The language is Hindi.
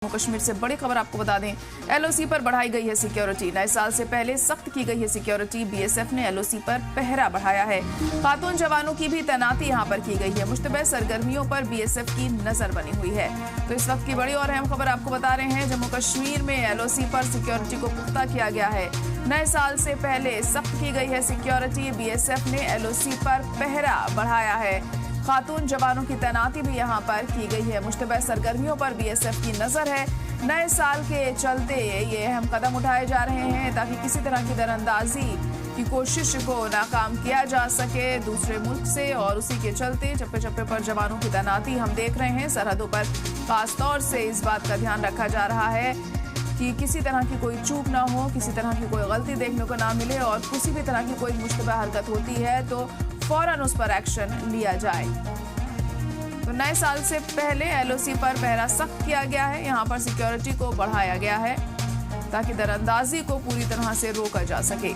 जम्मू कश्मीर से बड़ी खबर आपको बता दें, एलओसी पर बढ़ाई गई है सिक्योरिटी। नए साल से पहले सख्त की गई है सिक्योरिटी। बीएसएफ ने एलओसी पर पहरा बढ़ाया है। खातून जवानों की भी तैनाती यहां पर की गई है। मुश्तबह सरगर्मियों पर बीएसएफ की नजर बनी हुई है। तो इस वक्त की बड़ी और अहम खबर आपको बता रहे हैं, जम्मू कश्मीर में एलओसी पर सिक्योरिटी को पुख्ता किया गया है। नए साल से पहले सख्त की गई है सिक्योरिटी। बीएसएफ ने एलओसी पर पहरा बढ़ाया है। खातून जवानों की तैनाती भी यहां पर की गई है। मुश्तबह सरगर्मियों पर बीएसएफ की नजर है। नए साल के चलते ये अहम कदम उठाए जा रहे हैं ताकि किसी तरह की दरअंदाजी की कोशिश को नाकाम किया जा सके दूसरे मुल्क से। और उसी के चलते चप्पे चप्पे पर जवानों की तैनाती हम देख रहे हैं। सरहदों पर खासतौर से इस बात का ध्यान रखा जा रहा है कि किसी तरह की कोई चूक ना हो, किसी तरह की कोई गलती देखने को ना मिले और किसी भी तरह की कोई मुश्तबह हरकत होती है तो फौरन उस पर एक्शन लिया जाए। तो नए साल से पहले एलओसी पर पहरा सख्त किया गया है। यहां पर सिक्योरिटी को बढ़ाया गया है ताकि दरअंदाजी को पूरी तरह से रोका जा सके।